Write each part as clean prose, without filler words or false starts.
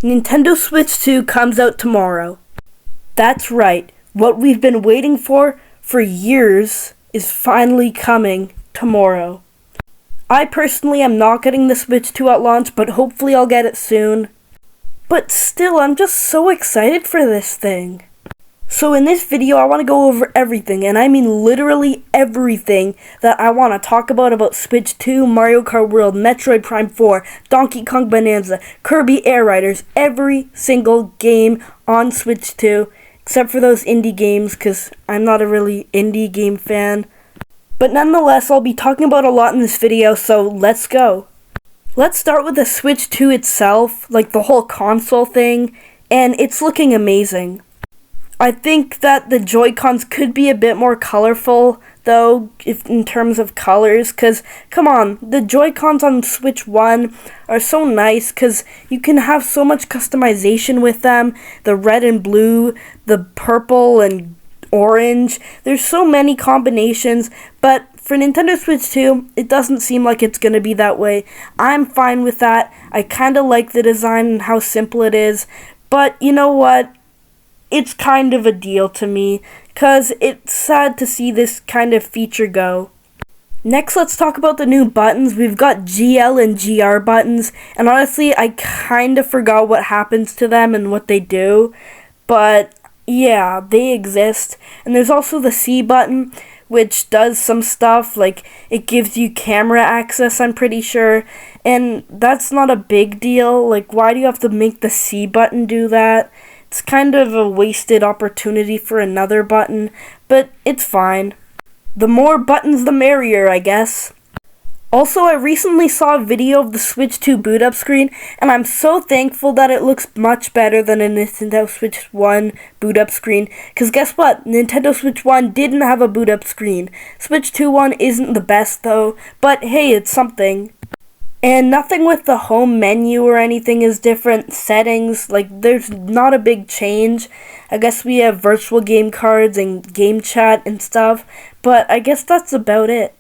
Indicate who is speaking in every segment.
Speaker 1: Nintendo Switch 2 comes out tomorrow. That's right, what we've been waiting for years is finally coming tomorrow. I personally am not getting the Switch 2 at launch, but hopefully I'll get it soon. But still, I'm just so excited for this thing. So in this video, I want to go over everything, and I mean literally everything that I want to talk about Switch 2, Mario Kart World, Metroid Prime 4, Donkey Kong Bonanza, Kirby Air Riders, every single game on Switch 2, except for those indie games, because I'm not a really indie game fan. But nonetheless, I'll be talking about a lot in this video, so let's go. Let's start with the Switch 2 itself, like the whole console thing, and it's looking amazing. I think that the Joy-Cons could be a bit more colorful, though, if in terms of colors, because, come on, the Joy-Cons on Switch 1 are so nice, because you can have so much customization with them, the red and blue, the purple and orange, there's so many combinations, but for Nintendo Switch 2, it doesn't seem like it's going to be that way. I'm fine with that. I kind of like the design and how simple it is, but you know what? It's kind of a deal to me, because it's sad to see this kind of feature go. Next, let's talk about the new buttons. We've got GL and GR buttons, and honestly, I kind of forgot what happens to them and what they do, but yeah, they exist. And there's also the C button, which does some stuff, like it gives you camera access, I'm pretty sure, and that's not a big deal. Like, why do you have to make the C button do that? It's kind of a wasted opportunity for another button, but it's fine. The more buttons, the merrier, I guess. Also, I recently saw a video of the Switch 2 boot up screen, and I'm so thankful that it looks much better than a Nintendo Switch 1 boot up screen, because guess what? Nintendo Switch 1 didn't have a boot up screen. Switch 2 one isn't the best though, but hey, it's something. And nothing with the home menu or anything is different. Settings, like, there's not a big change. I guess we have virtual game cards and game chat and stuff, but I guess that's about it.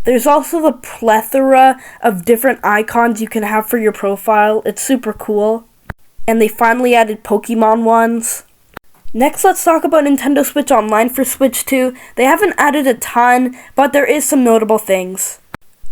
Speaker 1: There's also the plethora of different icons you can have for your profile. It's super cool. And they finally added Pokemon ones. Next, let's talk about Nintendo Switch Online for Switch 2. They haven't added a ton, but there is some notable things.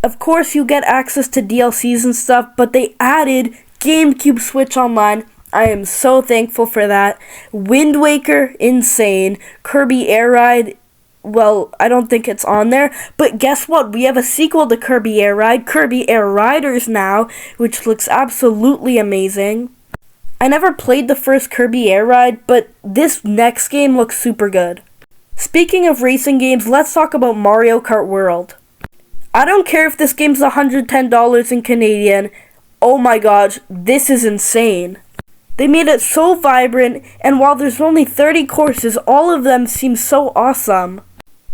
Speaker 1: Of course, you get access to DLCs and stuff, but they added GameCube Switch Online. I am so thankful for that. Wind Waker, insane. Kirby Air Ride, well, I don't think it's on there, but guess what? We have a sequel to Kirby Air Ride, Kirby Air Riders now, which looks absolutely amazing. I never played the first Kirby Air Ride, but this next game looks super good. Speaking of racing games, let's talk about Mario Kart World. I don't care if this game's $110 in Canadian. Oh my gosh, this is insane. They made it so vibrant, and while there's only 30 courses, all of them seem so awesome.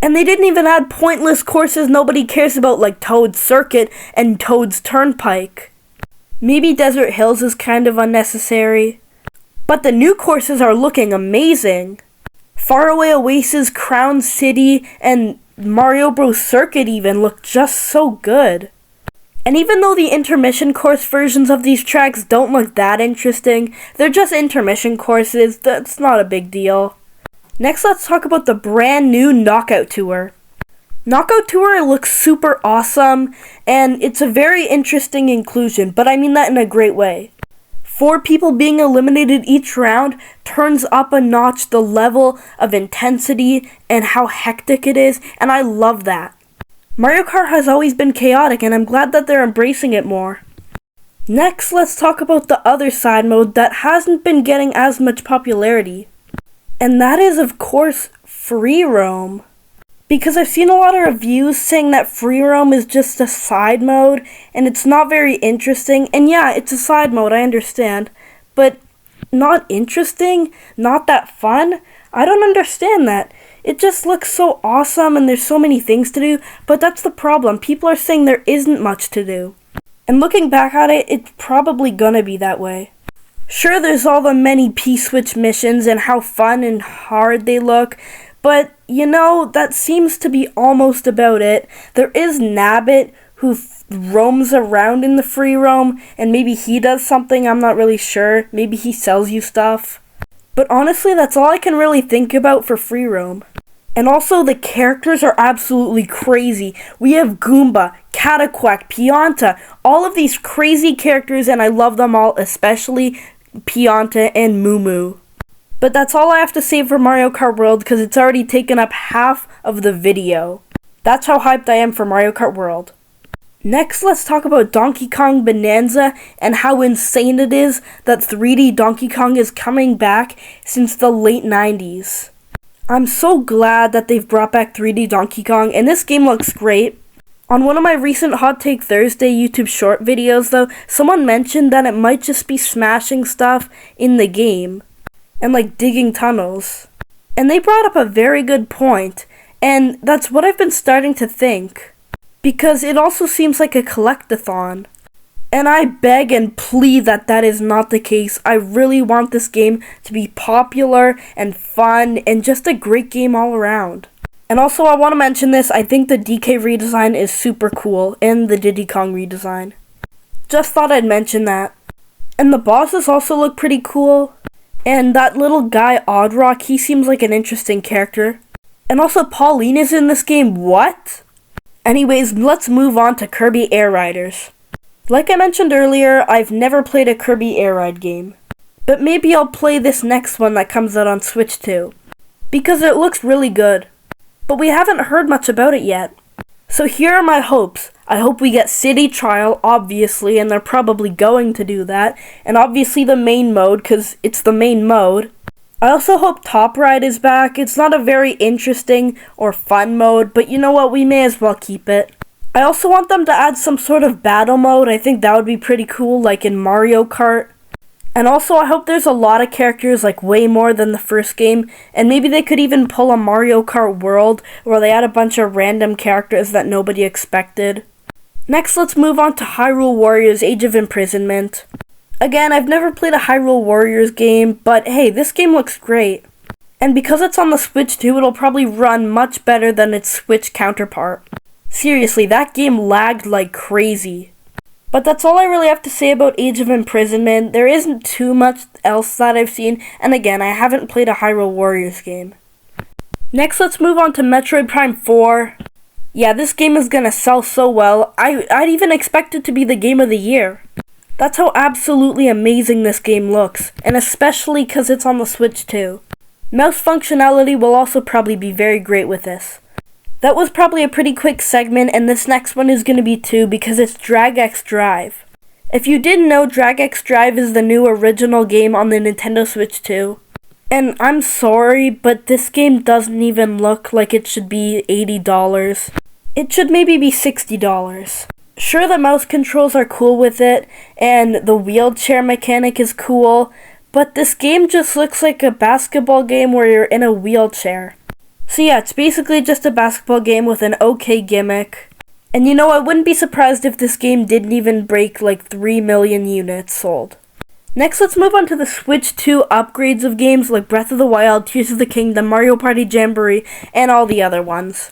Speaker 1: And they didn't even add pointless courses nobody cares about, like Toad's Circuit and Toad's Turnpike. Maybe Desert Hills is kind of unnecessary. But the new courses are looking amazing. Faraway Oasis, Crown City, and Mario Bros. Circuit even look just so good. And even though the intermission course versions of these tracks don't look that interesting, they're just intermission courses, that's not a big deal. Next, let's talk about the brand new Knockout Tour. Knockout Tour looks super awesome, and it's a very interesting inclusion, but I mean that in a great way. 4 people being eliminated each round turns up a notch the level of intensity and how hectic it is, and I love that. Mario Kart has always been chaotic, and I'm glad that they're embracing it more. Next, let's talk about the other side mode that hasn't been getting as much popularity. And that is, of course, Free Roam. Because I've seen a lot of reviews saying that Free Roam is just a side mode, and it's not very interesting. And yeah, it's a side mode, I understand. But not interesting? Not that fun? I don't understand that. It just looks so awesome, and there's so many things to do, but that's the problem. People are saying there isn't much to do. And looking back at it, it's probably gonna be that way. Sure, there's all the many P-Switch missions and how fun and hard they look, but, you know, that seems to be almost about it. There is Nabbit, who roams around in the free roam, and maybe he does something, I'm not really sure. Maybe he sells you stuff. But honestly, that's all I can really think about for free roam. And also, the characters are absolutely crazy. We have Goomba, Cataquack, Pianta, all of these crazy characters, and I love them all, especially Pianta and Moo Moo. But that's all I have to say for Mario Kart World, because it's already taken up half of the video. That's how hyped I am for Mario Kart World. Next, let's talk about Donkey Kong Bonanza and how insane it is that 3D Donkey Kong is coming back since the late 90s. I'm so glad that they've brought back 3D Donkey Kong, and this game looks great. On one of my recent Hot Take Thursday YouTube short videos, though, someone mentioned that it might just be smashing stuff in the game and like digging tunnels. And they brought up a very good point, and that's what I've been starting to think, because it also seems like a collectathon. And I beg and plead that that is not the case. I really want this game to be popular and fun and just a great game all around. And also, I want to mention this, I think the DK redesign is super cool, and the Diddy Kong redesign. Just thought I'd mention that. And the bosses also look pretty cool. And that little guy, Oddrock, he seems like an interesting character. And also, Pauline is in this game, what? Anyways, let's move on to Kirby Air Riders. Like I mentioned earlier, I've never played a Kirby Air Ride game. But maybe I'll play this next one that comes out on Switch too, because it looks really good. But we haven't heard much about it yet. So here are my hopes. I hope we get City Trial, obviously, and they're probably going to do that. And obviously the main mode, because it's the main mode. I also hope Top Ride is back. It's not a very interesting or fun mode, but you know what, we may as well keep it. I also want them to add some sort of battle mode. I think that would be pretty cool, like in Mario Kart. And also, I hope there's a lot of characters, like way more than the first game, and maybe they could even pull a Mario Kart World, where they add a bunch of random characters that nobody expected. Next, let's move on to Hyrule Warriors Age of Imprisonment. Again, I've never played a Hyrule Warriors game, but hey, this game looks great. And because it's on the Switch too, it'll probably run much better than its Switch counterpart. Seriously, that game lagged like crazy. But that's all I really have to say about Age of Imprisonment. There isn't too much else that I've seen, and again, I haven't played a Hyrule Warriors game. Next, let's move on to Metroid Prime 4. Yeah, this game is gonna sell so well. I'd even expect it to be the game of the year. That's how absolutely amazing this game looks, and especially because it's on the Switch too. Mouse functionality will also probably be very great with this. That was probably a pretty quick segment, and this next one is going to be too, because it's Drag X Drive. If you didn't know, Drag X Drive is the new original game on the Nintendo Switch 2. And I'm sorry, but this game doesn't even look like it should be $80. It should maybe be $60. Sure, the mouse controls are cool with it, and the wheelchair mechanic is cool, but this game just looks like a basketball game where you're in a wheelchair. So yeah, it's basically just a basketball game with an okay gimmick. And you know, I wouldn't be surprised if this game didn't even break like 3 million units sold. Next, let's move on to the Switch 2 upgrades of games like Breath of the Wild, Tears of the Kingdom, Mario Party Jamboree, and all the other ones.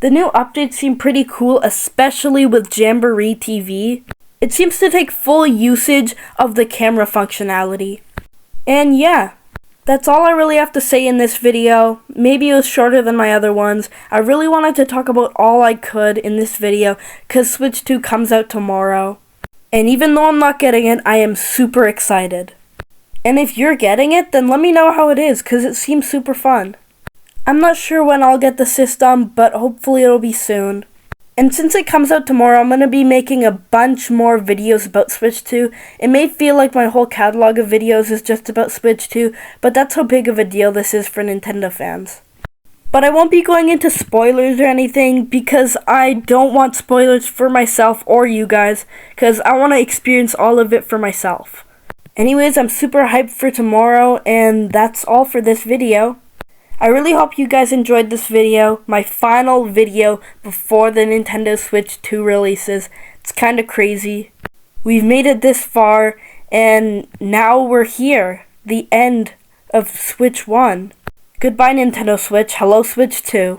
Speaker 1: The new updates seem pretty cool, especially with Jamboree TV. It seems to take full usage of the camera functionality. And yeah, that's all I really have to say in this video. Maybe it was shorter than my other ones. I really wanted to talk about all I could in this video because Switch 2 comes out tomorrow. And even though I'm not getting it, I am super excited. And if you're getting it, then let me know how it is because it seems super fun. I'm not sure when I'll get the system, but hopefully it'll be soon. And since it comes out tomorrow, I'm going to be making a bunch more videos about Switch 2. It may feel like my whole catalog of videos is just about Switch 2, but that's how big of a deal this is for Nintendo fans. But I won't be going into spoilers or anything, because I don't want spoilers for myself or you guys, because I want to experience all of it for myself. Anyways, I'm super hyped for tomorrow, and that's all for this video. I really hope you guys enjoyed this video, my final video before the Nintendo Switch 2 releases. It's kind of crazy. We've made it this far, and now we're here. The end of Switch 1. Goodbye Nintendo Switch, hello Switch 2.